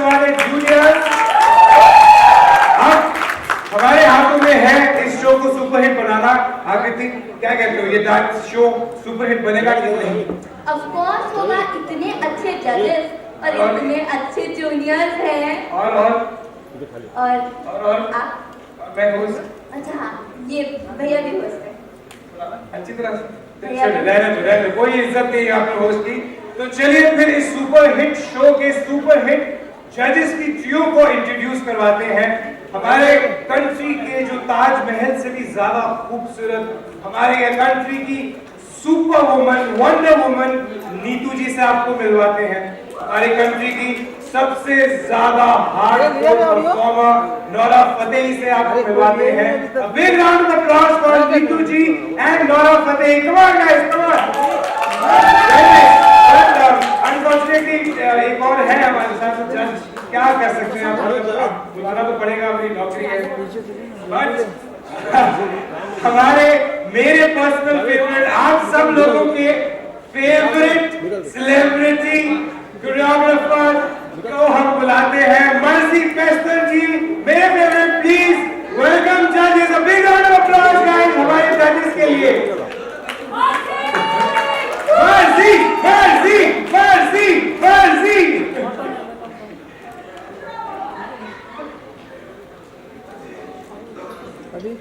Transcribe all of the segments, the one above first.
दीवाने जूनियर्स, अब हमारे हाथों में है इस शो को सुपरहिट बनाना। आकृति क्या कहते हो, ये डांस शो सुपरहिट बनेगा कि नहीं? ऑफ कोर्स होगा, इतने अच्छे जजेस और इतने अच्छे जूनियर्स हैं। और आप? मैं होस्ट। अच्छा हाँ, ये भैया भी होस्ट है। अच्छी तरह से रहने कोई इज्जत नहीं आपने होस्ट की। तो चलिए फिर इस सुपरहिट शो के सुपरहिट जजेस की ट्रियो को इंट्रोड्यूस करवाते हैं। हमारे कंट्री के जो ताजमहल से भी ज्यादा खूबसूरत, हमारे कंट्री की super woman, wonder woman Neetu ji से आपको मिलवाते हैं। हमारी कंट्री की सबसे ज्यादा हार्डकोर परफॉर्मर नोरा फतेही से आपको मिलवाते हैं। A big round of applause for Neetu ji and Nora Fatehi. Come on guys, come on. Unfortunately एक और है हमारे साथ जज, क्या कर सकते हैं आप, बुलाना तो पड़ेगा, अपनी नौकरी है। बट हमारे मेरे पर्सनल फेवरेट, आप सब लोगों के फेवरेट सेलिब्रिटी कोरियोग्राफर को हम बुलाते हैं, मर्जी पेस्टोंजी, मेरे फेवरेट। प्लीज वेलकम जजेस, a big round of applause guys हमारे जजेस के लिए। मर्जी मर्जी मर्जी मर्जी। अभी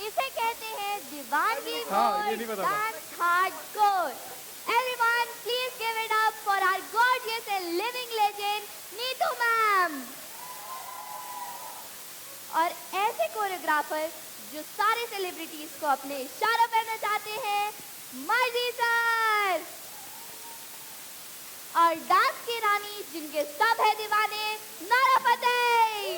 इसे कहते हैं दीवानगी ये नहीं मोड पता था। Dance hardcore. Everyone, please give it up for our gorgeous and living legend, Neetu ma'am. और ऐसे कोरियोग्राफर जो सारे सेलिब्रिटीज को अपने इशारों पर नचाते हैं, मर्जी सर। और डांस की रानी जिनके सब है दीवाने, Nora Fatehi.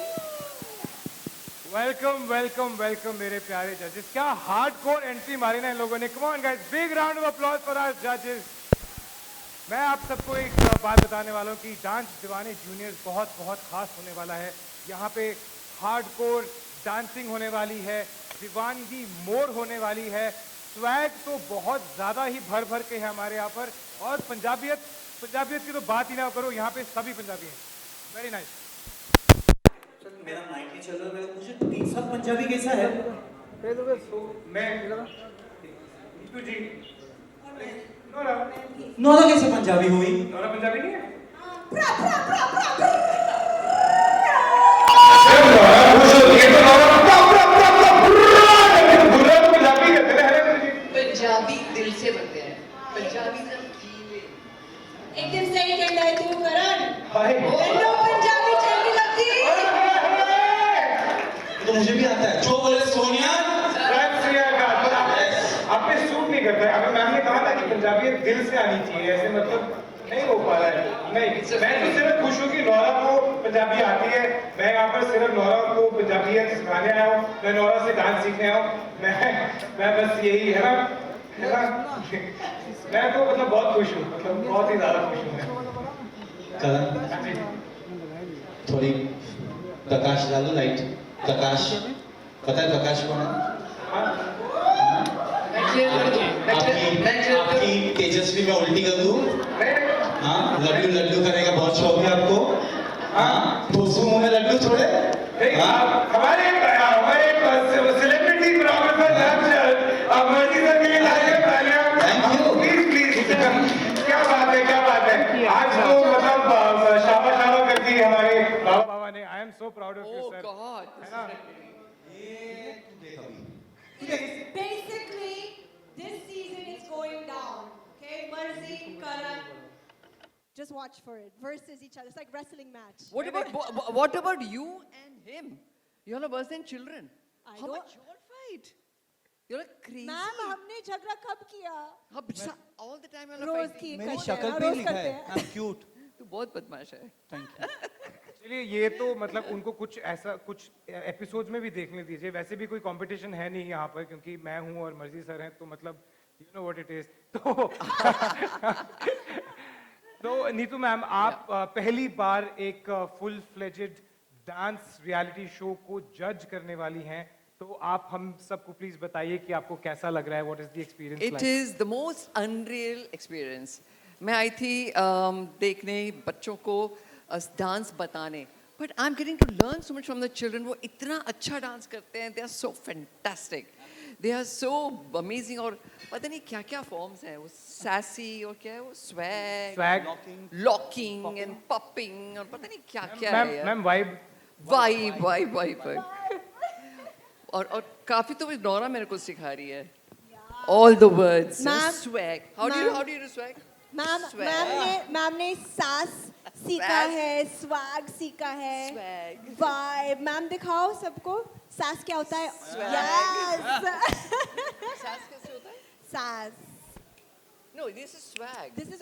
Welcome welcome welcome मेरे प्यारे जजेस। क्या हार्डकोर एंट्री मारी ना इन लोगों ने। Come on guys, big round of applause for our जजेस। मैं आप सबको एक बात बताने वाला हूँ कि डांस दीवाने जूनियर्स बहुत बहुत खास होने वाला है। यहाँ पे हार्डकोर डांसिंग होने वाली है, दीवानगी मोड होने वाली है, स्वैग तो बहुत ज़्यादा ही भर भर के है हमारे यहाँ पर, और पंजाबियत की तो बात ही ना करो, यहाँ पे सभी पंजाबी हैं। Very nice. मेरा माइक नहीं चल रहा है, मुझे तीन सब पंजाबी कैसा है? मैं नीतू जी, नोरा नोरा कैसे पंजाबी हुई? नोरा पंजाबी नहीं है? पंजाबी दिल से बनते हैं, पंजाबी एकदम सही कहता है तू करण। हाय। हेलो पंजाबी चलनी लगती। तो मुझे भी आता है। जो बोले सोनिया आप पे सूट नहीं करता है। अगर मैम ने कहा था कि पंजाबी दिल से आनी चाहिए, ऐसे मतलब नहीं हो पा रहा है। नहीं, मैं तो सिर्फ खुश हूँ कि नोरा को पंजाबी आती है। मैं यहाँ पर सिर्फ नोरा को पंजाबी सिखाने आया हूँ, मैं नोरा से डांस सीखने आया हूँ। मैं बस यही है ना। मैं तो मतलब बहुत खुश हूँ, मतलब बहुत ही ज्यादा खुश हूँ मैं। करण, थोड़ी प्रकाश डालो, लाइट प्रकाश। पता है प्रकाश कौन है? आपकी तेजस्वी में उल्टी कर दूं? हाँ, लड्डू लड्डू करने का बहुत शौक है आपको? हाँ, ठोसू मुंह में लड्डू थोड़े? हमारे सेलिब्रिटी प्रोफेसर मर्जी सर के लिए लाइए पहले आप। Thank you. प्लीज क्या बात है। आज तो मतलब शाबाश कर दी हमारे बाबा ने। I am so proud of you sir. है ना? Basically, this season is going down. Okay, Marzi, Karan. Just watch for it. Versus each other. It's like wrestling match. what about you and him? You're a worse than children. I How don't- much your fight? You're like crazy. Ma'am हमने झगड़ा कब किया? All the time you're rose fighting. की मेरी करते शक्ल हैं, पे रोज लिखा करते है, हैं। I am cute. तू बहुत बदमाश है। Thank you. चलिए, ये तो मतलब उनको कुछ ऐसा कुछ एपिसोड्स में भी देखने दीजिए। वैसे भी कोई कंपटीशन है नहीं यहाँ पर, क्योंकि मैं हूँ और मर्जी सर हैं, तो मतलब you know what it is. तो नीतू मैम, आप पहली बार एक full fledged dance reality show को जज करने वाली हैं, तो आप हम सबको प्लीज बताइए कि आपको कैसा लग रहा है। What is the experience It is the most unreal experience. मैं आई थी देखने बच्चों को डांस बताने, but I'm getting to learn so much from the children. वो इतना अच्छा डांस करते हैं, they are so fantastic, they are so amazing, और पता नहीं क्या क्या फॉर्म्स हैं, वो sassy और क्या है वो swag, locking and popping और पता नहीं क्या क्या है यार। मैम वाइब और काफी तो नोरा मेरे को सिखा रही है all the words, Ma'am, swag. How do you do swag? Ma'am ने सास सीखा है, स्वैग सीखा है, Swag. वाइब। मैम दिखाओ सबको सास क्या होता है। Swag. यस सास कैसे होता है? सास। No, this is swag. This is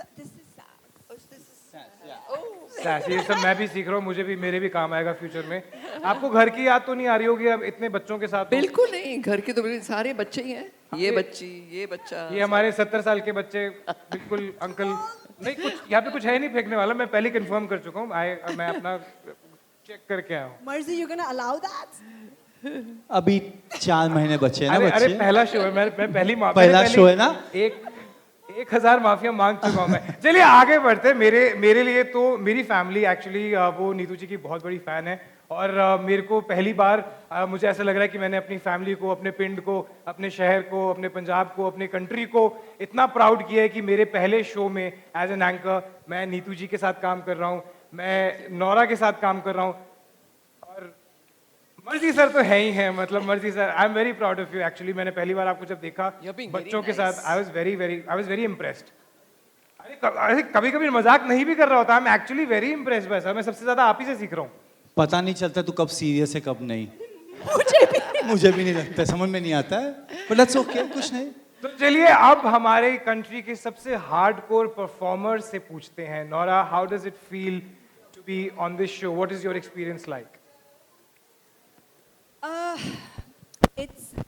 सास। Oh, this is सैस, ये सब मैं भी सीख रहा हूँ, मुझे भी मेरे भी काम आएगा फ्यूचर में। आपको घर की याद तो नहीं आ रही होगी अब इतने बच्चों के साथ? बिल्कुल नहीं, घर के तो बिल्कुल सारे बच्चे ही हैं। ये बच्ची, ये बच्चा, ये हमारे 70 साल के बच्चे, बिल्कुल अंकल। नहीं, कुछ यहाँ पे कुछ है नहीं फेंकने वाला, मैं पहले कंफर्म कर चुका हूँ। मैं अपना चेक करके आया हूँ। मर्जी, यू गोना अलाउ दैट? अभी 4 महीने बचे हैं ना अरे बच्चे। पहला शो है, मैं पहला शो है ना? 1000 माफिया मांग चुका हूँ मैं। चलिए आगे बढ़ते। मेरे लिए तो मेरी फैमिली एक्चुअली वो नीतू जी की बहुत बड़ी फैन है, और मेरे को पहली बार मुझे ऐसा लग रहा है कि मैंने अपनी फैमिली को, अपने पिंड को, अपने शहर को, अपने पंजाब को, अपने कंट्री को इतना प्राउड किया है कि मेरे पहले शो में एज एन एंकर मैं नीतू जी के साथ काम कर रहा हूँ, मैं नोरा के साथ काम कर रहा हूँ, और मर्जी सर तो है ही है, मतलब मर्जी sir, I am very proud of you actually. मैंने पहली बार आपको जब देखा You're being बच्चों very के साथ, nice. I was very impressed. अरे कभी कभी मजाक नहीं भी कर रहा होता, I am actually very impressed by sir. मैं सबसे ज्यादा आप ही से सीख रहा हूँ। पता नहीं चलता तू कब सीरियस है कब नहीं। मुझे भी नहीं लगता, समझ में नहीं आता है, बट दैट्स ओके, कुछ नहीं। तो चलिए अब हमारे कंट्री के सबसे हार्डकोर परफॉर्मर से पूछते हैं। Nora, how does it feel to be on this show? What is your experience like?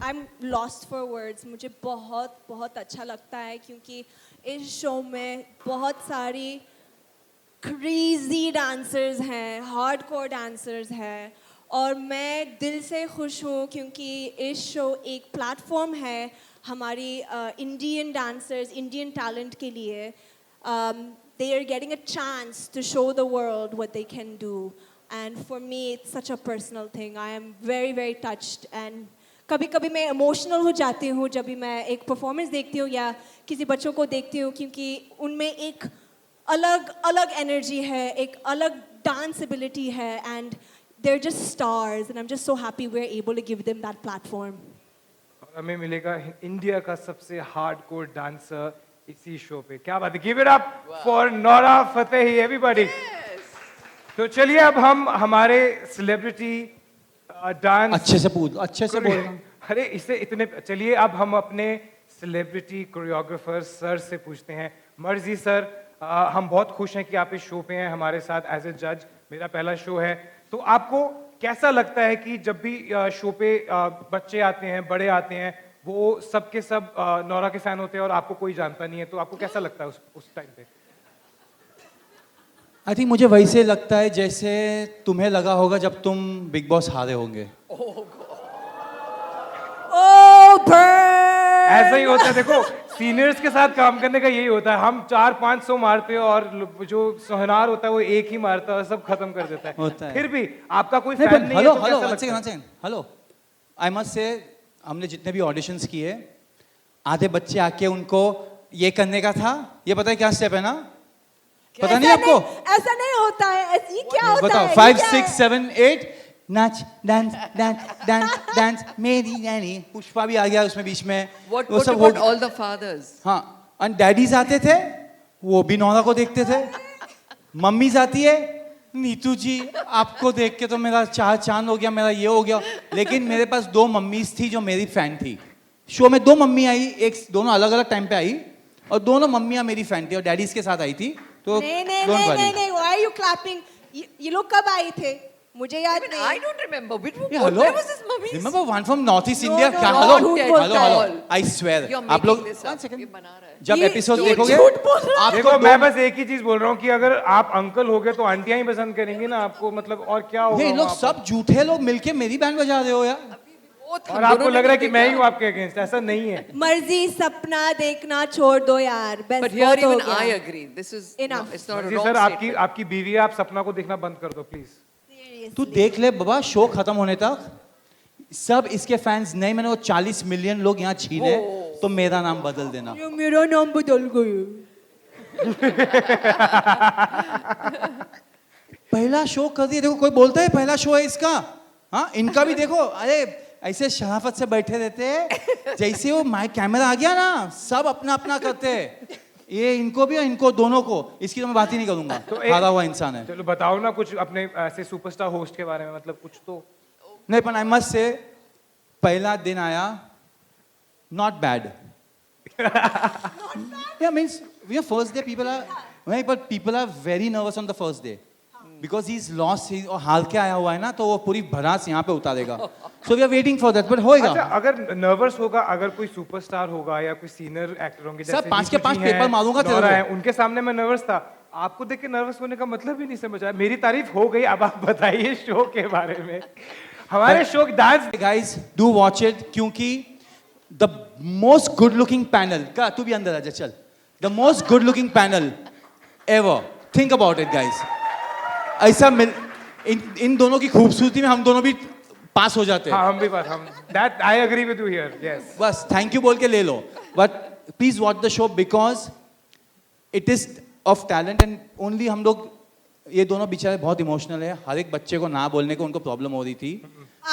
I'm lost for words. मुझे बहुत बहुत अच्छा लगता है क्योंकि इस शो में बहुत सारी क्रेजी डांसर्स हैं, हार्डकोर डांसर्स हैं, और मैं दिल से खुश हूँ क्योंकि इस शो एक प्लेटफॉर्म है हमारी इंडियन डांसर्स, इंडियन टैलेंट के लिए। They are getting a chance to show the world what they can do, and for me it's such a personal thing. I am very very touched, and कभी कभी मैं emotional हो जाती हूँ जब भी मैं एक परफॉर्मेंस देखती हूँ या किसी बच्चों को देखती हूँ, क्योंकि उनमें एक अलग अलग एनर्जी है, एक अलग डांस एबिलिटी है, and they're just stars, and I'm just so happy we're able to give them that platform. और हमें मिलेगा इंडिया का सबसे हार्डकोर डांसर इसी शो पे। क्या बात है, give it up for Nora Fatehi everybody. तो चलिए अब हम हमारे सेलिब्रिटी डांस अच्छे से पूछ, अच्छे से बोलना। अरे इससे इतने, चलिए अब हम अपने सेलिब्रिटी कोरियोग्राफर सर से पूछते हैं। मर्जी सर, हम बहुत खुश हैं कि आप इस शो पे हैं हमारे साथ एज ए जज। मेरा पहला शो है, तो आपको कैसा लगता है कि जब भी शो पे बच्चे आते हैं, बड़े आते हैं, वो सब के सब नोरा के फैन होते हैं और आपको कोई जानता नहीं है, तो आपको कैसा लगता है उस टाइम पे? आई थिंक मुझे वैसे लगता है जैसे तुम्हें लगा होगा जब तुम बिग बॉस हारे होंगे। ऐसा ही होता है। देखो सीनियर्स के साथ काम करने का यही होता है, हम 400-500 मारते हैं और जो सोहनार होता है वो एक ही मारता है और सब खत्म कर देता है। होता है। फिर भी आपका कोई फैन नहीं है, तो कैसा लगता है? हेलो, आई मस्ट से हमने जितने भी ऑडिशंस किए, आधे बच्चे आके उनको ये करने का था, ये पता है क्या स्टेप है ना? पता नहीं आपको? ऐसा नहीं होता है, ये क्या होता बताओ, है? 5 6 7 8 नाच डांस डांस डांस डांस मेरी नैनी। पुष्पा भी आ गया उसमें बीच में। What वो सब about all the fathers? हाँ, और डैडीज आते थे, वो भी नोरा को देखते थे। मम्मीज आती है, नीतू जी आपको देख के तो मेरा चार चांद हो गया, मेरा ये हो गया। लेकिन मेरे पास 2 मम्मीज थी जो मेरी फैन थी। शो में 2 मम्मी आई, एक दोनों अलग अलग टाइम पे आई, और दोनों मम्मियाँ मेरी फैन थी और डैडीज के साथ आई थी। तो नहीं, why are you clapping? ये लोग कब आए थे? मुझे याद नहीं। I don't remember. Hello? Where was his mummy? Remember one from North East India? no, क्या? no, हेलो झूठ हेलो बोलता है। हेलो, I swear You're आप लोग making this up. ये बना रहा है। जब ये एपिसोड झूठ देखोगे, बोल रहा है। देखो मैं बस एक ही चीज बोल रहा हूँ कि अगर आप अंकल हो गए तो आंटियां ही पसंद करेंगी ना आपको, मतलब और क्या होगा? ये लोग वहाँ सब झूठे लोग मिलके मेरी बैंड बजा रहे हो यार। पर? और आपको लग रहा है कि मैं ही हूँ आपके अगेंस्ट, ऐसा नहीं है। मर्जी सपना देखना छोड़ दो यार, बस But here बहुत हो even गया। I agree. This is Enough. no, it's not a मर्जी wrong सर, statement. आपकी बीवी है, आप सपना को देखना बंद कर दो प्लीज। तू देख ले बाबा, शो खत्म होने तक सब इसके फैंस नहीं, मैंने वो 40 मिलियन लोग यहाँ छीने, तो मेरा नाम बदल देना। ये मेरा नाम बदल गया। पहला शो कर दिया, देखो कोई बोलता है पहला शो है इसका। हाँ, इनका भी देखो, अरे ऐसे शराफत से बैठे रहते हैं, जैसे वो माइक कैमरा आ गया ना, सब अपना अपना करते हैं। ये इनको भी और इनको दोनों को, इसकी तो मैं बात ही नहीं करूंगा, तो हारा हुआ इंसान है। चलो बताओ ना कुछ अपने ऐसे सुपरस्टार होस्ट के बारे में, मतलब कुछ तो। नहीं, पर आई मस्ट से पहला दिन आया, not bad. Yeah, means first day people are, नहीं, but people are very nervous on the first day because he's lost, और हार के आया हुआ है ना, तो वो पूरी भड़ास यहाँ पे उतारेगा। So we are waiting for that, but होएगा। अच्छा, अगर नर्वस होगा, अगर कोई सुपरस्टार होगा या कोई सीनियर एक्टर होंगे, सब 5 के 5 पेपर मारूंगा तेरे को। उनके सामने मैं नर्वस था, आपको देख के नर्वस होने का मतलब ही नहीं समझ आया। मेरी तारीफ हो गई, अब आप बताइए शो के बारे में। हमारे शो की dance. Guys, do watch it, क्योंकि the most good looking panel, का तू भी अंदर आ जा चल, the most good looking panel ever, think about it guys, ऐसा मिल, इन दोनों की खूबसूरती में हम दोनों भी पास हो जाते हैं। हाँ, हम भी पास, हम that I agree with you here, yes। बस थैंक यू बोल के ले लो, but please watch the show because it is of talent and only हम लोग ये दोनों बेचारे बहुत इमोशनल है, हर एक बच्चे को ना बोलने को उनको प्रॉब्लम हो रही थी।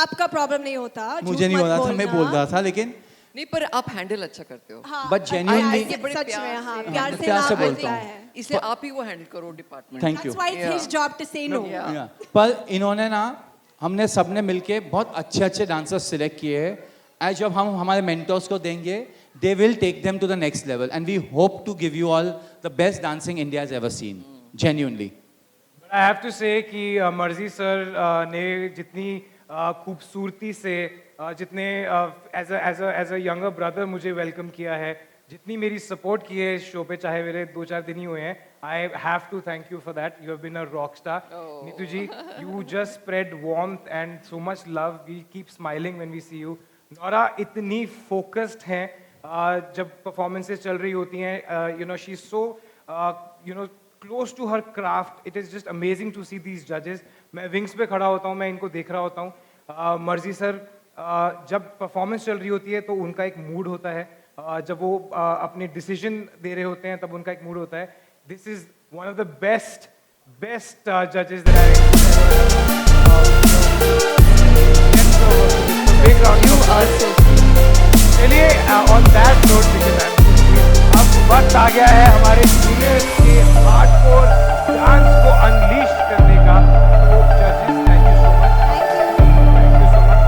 आपका प्रॉब्लम नहीं होता, मुझे नहीं हो रहा था, मैं बोल रहा था, लेकिन नहीं, पर आप हैंडल अच्छा करते हो। हाँ, But genuinely- ये बड़े सच प्यार में, से, हाँ, प्यार से प्यार से ना बोलता बोलता हूँ। है। इसलिए आप ही वो हैंडल करो department. Thank you. That's why it's his job to say no. Yeah. पर इन्होंने ना, हमने सबने मिलके बहुत अच्छे अच्छे डांसर्स सिलेक्ट किए हैं, एज जब हम हमारे मेंटर्स को देंगे, they will take them to the next level, and we hope to give you all the best dancing India has ever seen, genuinely. I have to say कि Marzi sir ने जितनी खूबसूरती से जितने एज अ यंगर ब्रदर मुझे welcome किया है, जितनी मेरी सपोर्ट की है इस शो पे, चाहे मेरे 2-4 दिन ही हुए हैं, I have to thank you for that. You have been a rock star Neetu ji, you just spread warmth and so much love, we keep smiling when we see you. Nora इतनी फोकस्ड हैं जब परफॉर्मेंसेस चल रही होती हैं, you know she is so you know close to her craft. It is just amazing to see these judges. मैं wings पे खड़ा होता हूँ, मैं इनको देख रहा होता हूँ। मर्जी सर जब परफॉर्मेंस चल रही होती है तो उनका एक मूड होता है, जब वो अपने डिसीजन दे रहे होते हैं तब उनका एक मूड होता है। This is one of the best जजेस that I big round of applause। चलिए ऑन दैट नोट, अब वक्त आ गया है हमारे जूनियर्स के हार्डकोर डांस को अनलीश करने का। तो जजेस, thank you so much, thank you so much.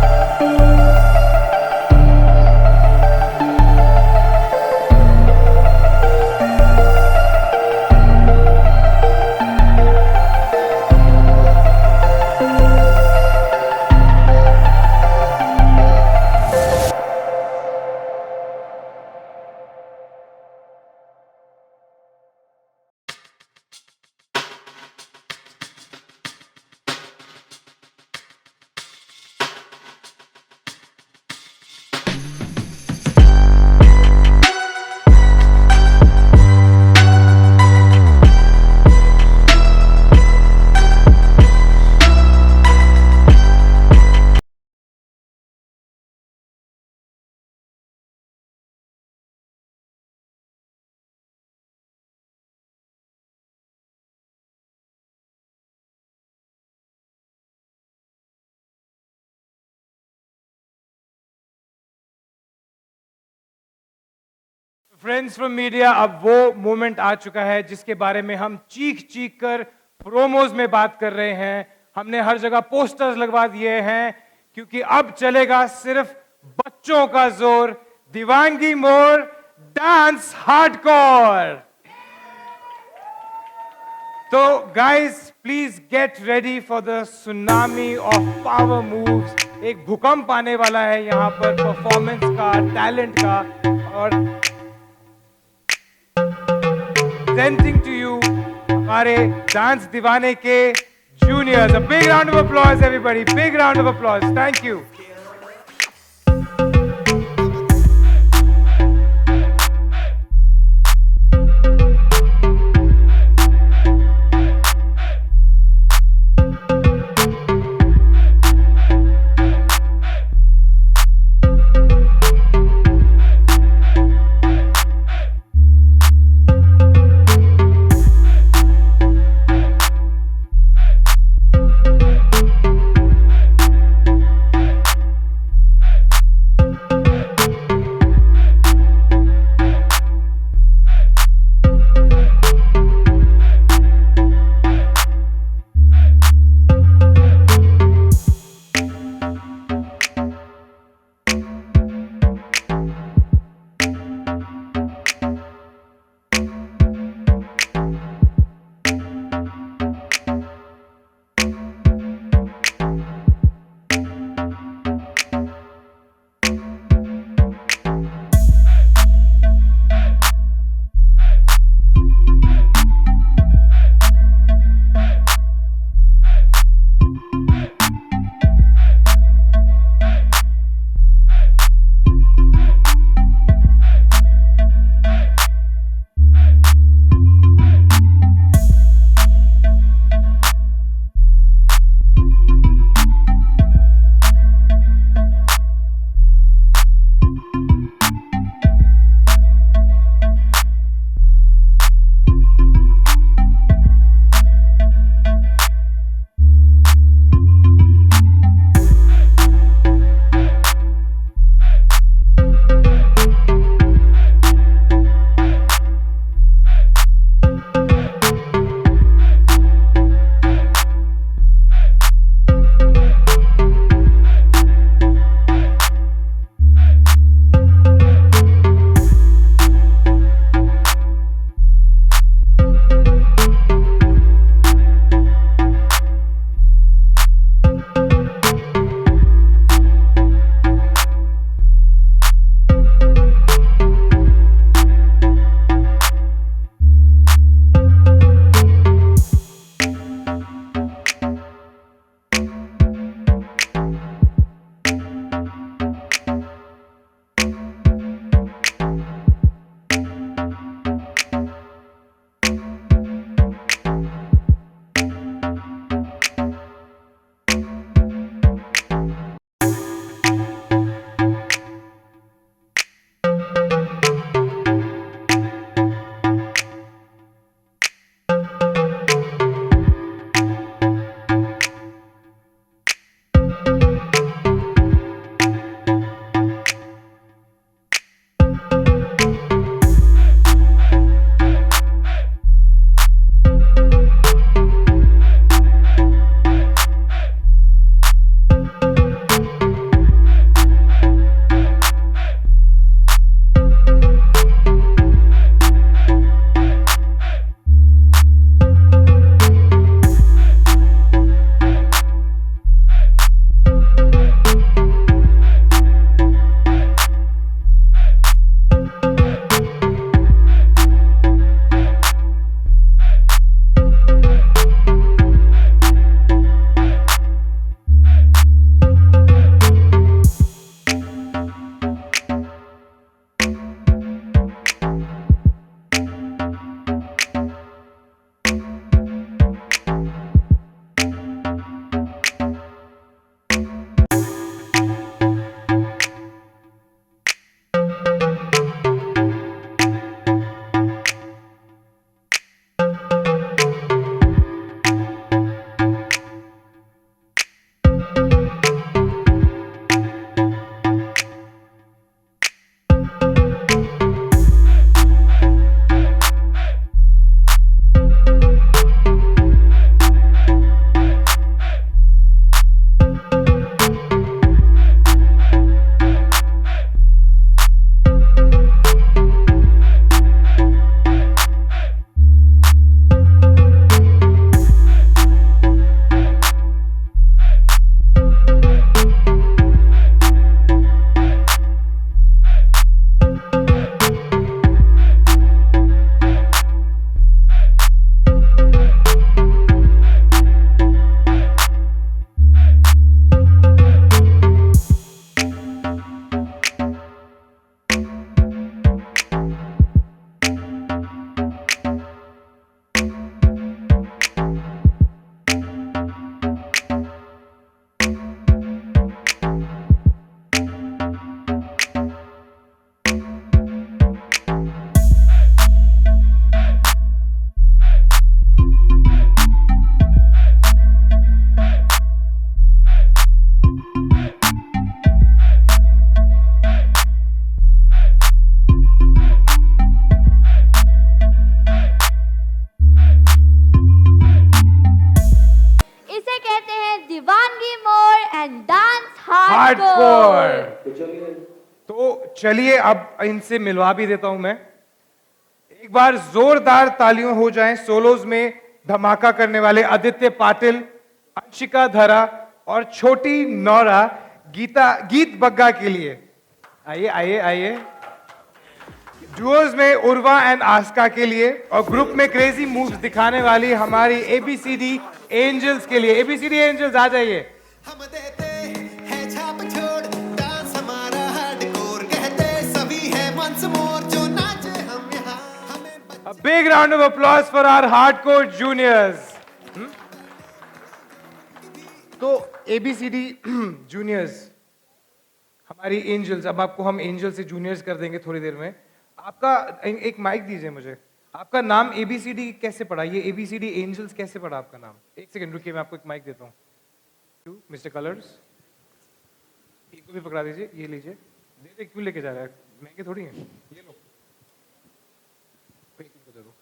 Friends from media, अब वो मोमेंट आ चुका है जिसके बारे में हम चीख चीख कर प्रोमोज में बात कर रहे हैं। हमने हर जगह पोस्टर्स लगवा दिए हैं, क्योंकि अब चलेगा सिर्फ बच्चों का जोर, दीवानगी मोर डांस हार्डकोर। तो guys please get ready for the tsunami of power moves. एक भूकंप आने वाला है यहाँ पर परफॉर्मेंस का, टैलेंट का। और presenting to you हमारे डांस दीवाने के juniors. A big round of applause everybody, big round of applause, thank you। तो चलिए अब इनसे मिलवा भी देता हूं मैं। एक बार जोरदार तालियों हो जाएं सोलोज में धमाका करने वाले आदित्य पाटिल, अंशिका धरा और छोटी नौरा गीत बग्गा के लिए। आइए आइए आइए। डुओज में उर्वा एंड आस्का के लिए और ग्रुप में क्रेजी मूव्स दिखाने वाली हमारी एबीसीडी एंजल्स के लिए। एबीसीडी एंजल्स आ जाइए। हम देते हैं छाप छोड़, डांस हमारा हार्डकोर, कहते सभी है वंस मोर, जो नाचे हम यहाँ हमें। A big round of applause for our hardcore juniors. तो एबीसीडी जूनियर्स हमारी एंजल्स, अब आपको हम एंजल से जूनियर्स कर देंगे थोड़ी देर में। आपका एक माइक दीजिए मुझे। आपका नाम एबीसीडी कैसे पड़ा? ये एबीसीडी एंजल्स कैसे पड़ा आपका नाम? एक सेकंड रुकिए, मैं आपको एक माइक देता हूँ। मिस्टर कलर्स, इनको भी पकड़ा दीजिए। ये लीजिए। दे क्यों लेके जा रहा है? महंगे थोड़ी हैं, ये लो। इनको दे दो।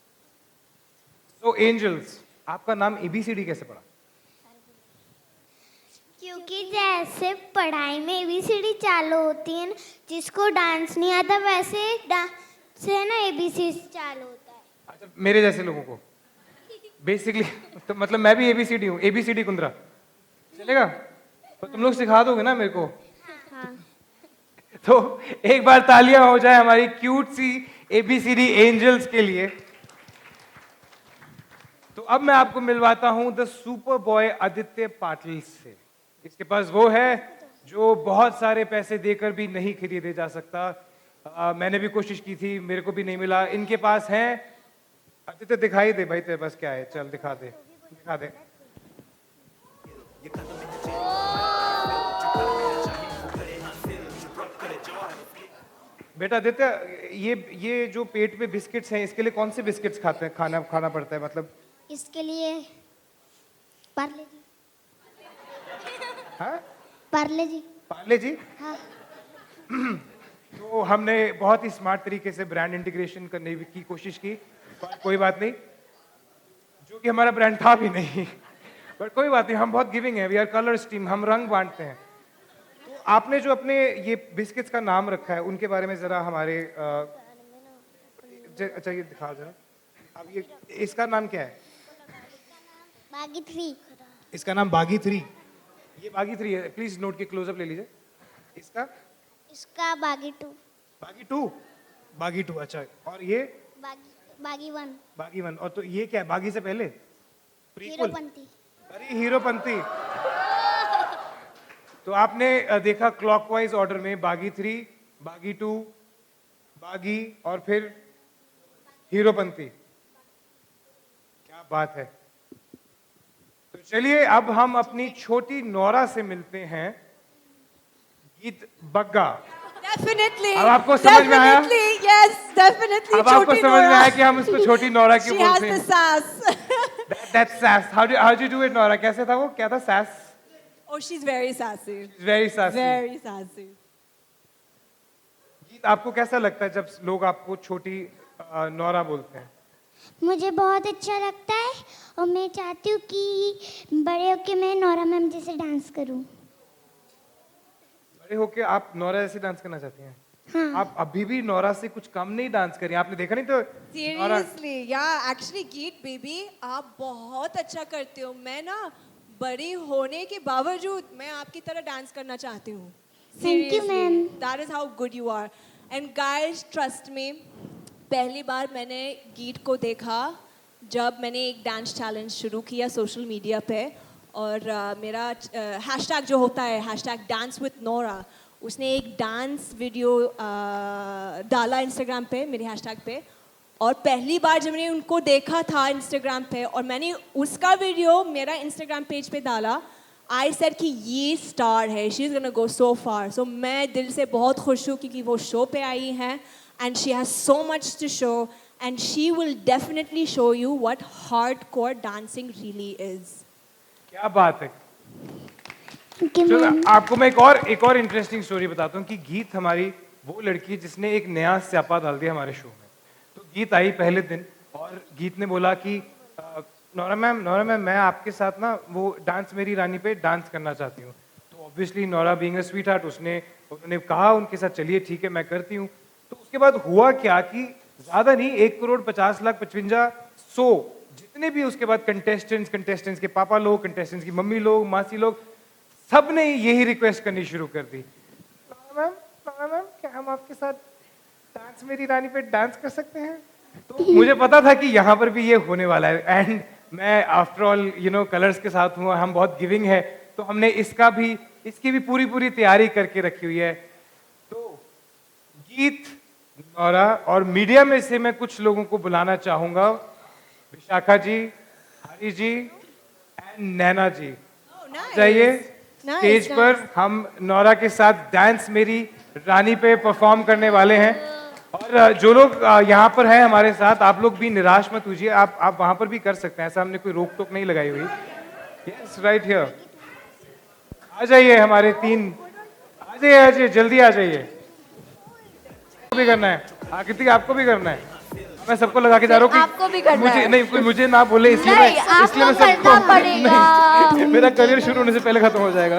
तो एंजल्स, आपका नाम एबीसीडी कैसे पड़ा? क्योंकि जैसे पढ़ाई में एबीसीडी चालू होती है ना, जिसको डांस नहीं आता वैसे डांस से ना एबीसीडी चालू होता है। अच्छा, मेरे जैसे लोगों को बेसिकली तो मतलब मैं भी एबीसीडी हूँ, एबीसीडी कुंद्रा चलेगा? तो तुम लोग सिखा दोगे ना मेरे को? हाँ। तो एक बार तालियां हो जाए हमारी क्यूट सी एबीसीडी एंजल्स के लिए। तो अब मैं आपको मिलवाता हूं the super boy Aditya Patil से। इसके पास वो है जो बहुत सारे पैसे देकर भी नहीं खरीदे जा सकता। मैंने भी कोशिश की थी, मेरे को भी नहीं मिला। इनके पास है। आदित्य दिखाई दे भाई, तेरे पास क्या है? चल दिखा दे, दिखा दे। बेटा आदित्य, ये जो पेट पे बिस्किट्स हैं, इसके लिए कौन से बिस्किट्स खाना पड़ता है? मतलब इसके लिए पार्ले जी। हाँ? पार्ले जी। पार्ले जी? हाँ। तो हमने बहुत ही स्मार्ट तरीके से ब्रांड इंटीग्रेशन करने की कोशिश की, पर कोई बात नहीं, जो कि हमारा ब्रांड था भी नहीं। पर कोई बात नहीं, हम बहुत गिविंग हैं, वी आर कलर्स टीम, हम रंग बांटते हैं। तो आपने जो अपने ये बिस्किट्स का नाम रखा है, उनके बारे में जरा हमारे अच्छा ये दिखा जरा। अब ये इसका नाम क्या है? बागी 3। इसका नाम बागी 3। ये बागी 3 है, प्लीज नोट के क्लोजअप ले लीजिए। इसका बागी 2। बागी 2। बागी 2, अच्छा। और ये बागी 1। बागी 1। और तो ये क्या है? बागी से पहले हीरोपंती। अरे हीरोपंती। तो आपने देखा क्लॉकवाइज ऑर्डर में बागी 3, बागी 2, बागी और फिर हीरोपंती। क्या बात है। तो चलिए अब हम अपनी छोटी नोरा से मिलते हैं। गीत बग्गा। Definitely. अब आपको समझ में आया? Yes, definitely. अब आपको समझ में आया कि हम इसको छोटी नोरा क्यों बोलते हैं? She has the sass. That's sass. How do you do it, Nora? कैसे था वो? क्या था sass? Oh, she's very sassy. She's very sassy. Very sassy. गीत, आपको कैसा लगता है जब लोग आपको छोटी नोरा बोलते हैं? मुझे बहुत अच्छा लगता है और मैं चाहती हूँ कि बड़े होके मैं नोरा मैम जैसे डांस करूँ। बड़े होके आप नोरा जैसे डांस करना चाहती हैं? हाँ। आप अभी भी नोरा से कुछ कम नहीं डांस करी। आपने देखा नहीं तो Seriously, yeah, actually, Geet baby, आप बहुत अच्छा करते हो। मैं ना बड़ी होने के बावजूद मैं आपकी तरह डांस करना चाहती हूँ। Thank you, ma'am. That is how good you are. And guys, trust me, पहली बार मैंने गीत को देखा जब मैंने एक डांस चैलेंज शुरू किया सोशल मीडिया पे, और मेरा हैशटैग जो होता है हैशटैग डांस विद नोरा, उसने एक डांस वीडियो डाला इंस्टाग्राम पे मेरे हैशटैग पे। और पहली बार जब मैंने उनको देखा था इंस्टाग्राम पे और मैंने उसका वीडियो मेरा इंस्टाग्राम पेज पे डाला, आई सेड कि ये स्टार है, शी इज़ गोना गो सो फार। सो मैं दिल से बहुत खुश हूँ क्योंकि वो शो पे आई हैं and she has so much to show and she will definitely show you what hardcore dancing really is. क्या बात है। Okay, चलो ma'am. आपको मैं एक और इंटरेस्टिंग स्टोरी बताता हूँ कि गीत हमारी वो लड़की जिसने एक नया स्यापा डाल दिया हमारे शो में। तो गीत आई पहले दिन और गीत ने बोला कि नोरा मैम मैं आपके साथ ना वो डांस मेरी रानी पे डांस करना चाहती हूँ। तो obviously Nora being a sweet heart उन्होंने कहा उनके साथ चलिए ठीक है मैं करती हूँ। तो उसके बाद हुआ क्या कि ज्यादा नहीं 1,50,55,100 जितने भी उसके बाद कंटेस्टेंट्स के पापा लोग, कंटेस्टेंट्स की मम्मी लोग, मासी लोग, सब ने यही रिक्वेस्ट करनी शुरू कर दी, नोरा मैम क्या हम आपके साथ डांस मेरी रानी पे डांस कर सकते हैं? तो मुझे पता था कि यहाँ पर भी ये होने वाला है एंड मैं आफ्टर ऑल कलर्स के साथ हूँ, हम बहुत गिविंग है, तो हमने इसकी भी पूरी तैयारी करके रखी हुई है। तो गीत, नोरा और मीडिया में से मैं कुछ लोगों को बुलाना चाहूंगा, विशाखा जी, हरी जी एंड नैना जी। जाइए स्टेज पर, हम नोरा के साथ डांस मेरी रानी पे परफॉर्म करने वाले हैं। और जो लोग यहाँ पर हैं हमारे साथ, आप लोग भी निराश मत होइए, आप वहां पर भी कर सकते हैं, ऐसा हमने कोई रोक टोक नहीं लगाई हुई। यस राइट हियर, आ जाइए हमारे तीन, आ जाइए जल्दी आ जाइए। आपको भी करना है, आकृति आपको भी करना है, मैं सबको लगा के जा रहा हूँ आपको भी करना मुझे है। नहीं, कोई मुझे ना बोले इसलिए नहीं, मैं आपको सबको करना पड़ेगा। नहीं, मेरा करियर शुरू होने से पहले खत्म हो जाएगा।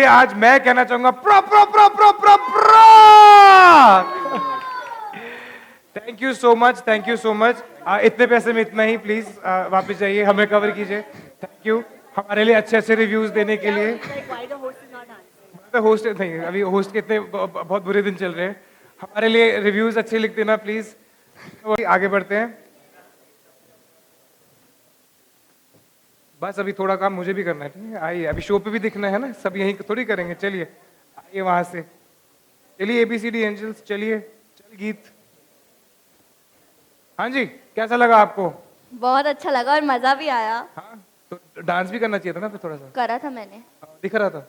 आज मैं कहना चाहूंगा pro pro pro pro pro pro. Thank you so much, thank you so much. इतने पैसे में इतना ही, प्लीज वापस जाइए, हमें कवर कीजिए। थैंक यू हमारे लिए अच्छे अच्छे रिव्यूज देने के लिए। होस्ट नहीं, अभी होस्ट के इतने बहुत बुरे दिन चल रहे हैं, हमारे लिए रिव्यूज अच्छे लिख देना प्लीज। आगे बढ़ते हैं, बस अभी थोड़ा काम मुझे भी करना है, ठीक है? आइए, अभी शो पे भी दिखना है ना, सब यहीं थोड़ी करेंगे। चलिए आइए वहां से, चलिए ABCD एंजल्स, चलिए चल गीत। हाँ जी, कैसा लगा आपको? बहुत अच्छा लगा और मजा भी आया। हाँ, तो डांस भी करना चाहिए था ना फिर थोड़ा सा। करा था मैंने, दिख रहा था।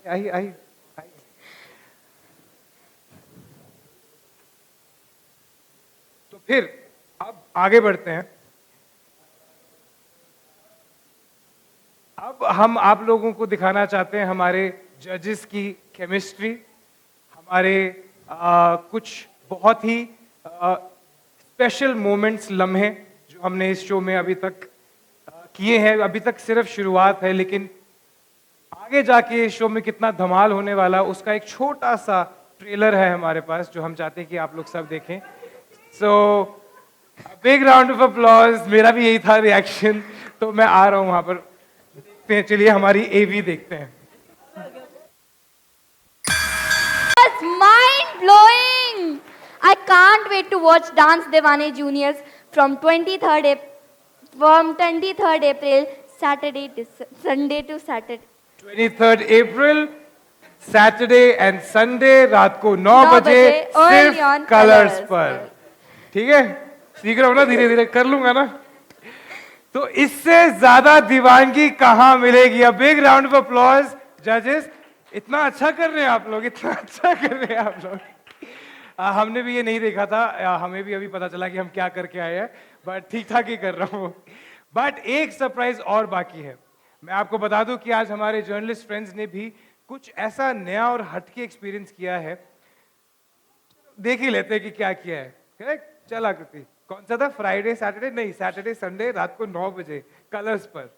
आइए आइए, तो फिर अब आगे बढ़ते हैं। अब हम आप लोगों को दिखाना चाहते हैं हमारे जजेस की केमिस्ट्री, हमारे कुछ बहुत ही स्पेशल मोमेंट्स, लम्हे जो हमने इस शो में अभी तक किए हैं। अभी तक सिर्फ शुरुआत है, लेकिन आगे जाके इस शो में कितना धमाल होने वाला, उसका एक छोटा सा ट्रेलर है हमारे पास जो हम चाहते हैं कि आप लोग सब देखें। So big round of applause. मेरा भी यही था रिएक्शन, तो मैं आ रहा हूं वहां पर। चलिए हमारी AV देखते हैं। mind blowing. I can't wait to watch Dance Deewane Juniors from 23rd April Saturday to Sunday to Saturday. 23rd April Saturday and Sunday रात को 9 बजे only सिर्फ on कलर्स Colours पर। ठीक है, सीख रहा हूं ना, धीरे धीरे कर लूंगा ना। तो इससे ज्यादा दीवानगी कहां मिलेगी? अब बिग राउंड ऑफ अप्लॉज जजेस। इतना अच्छा कर रहे हैं आप लोग, इतना अच्छा कर रहे हैं आप लोग। हमने भी ये नहीं देखा था, हमें भी अभी पता चला कि हम क्या करके आए हैं। बट ठीक ठाक ही कर रहा हूँ। बट एक सरप्राइज और बाकी है। मैं आपको बता दूं कि आज हमारे जर्नलिस्ट फ्रेंड्स ने भी कुछ ऐसा नया और हटके एक्सपीरियंस किया है। देख ही लेते हैं कि क्या किया है। करेक्ट? चला कृति, कौन सा था? फ्राइडे सैटरडे नहीं, सैटरडे संडे रात को 9 बजे कलर्स पर।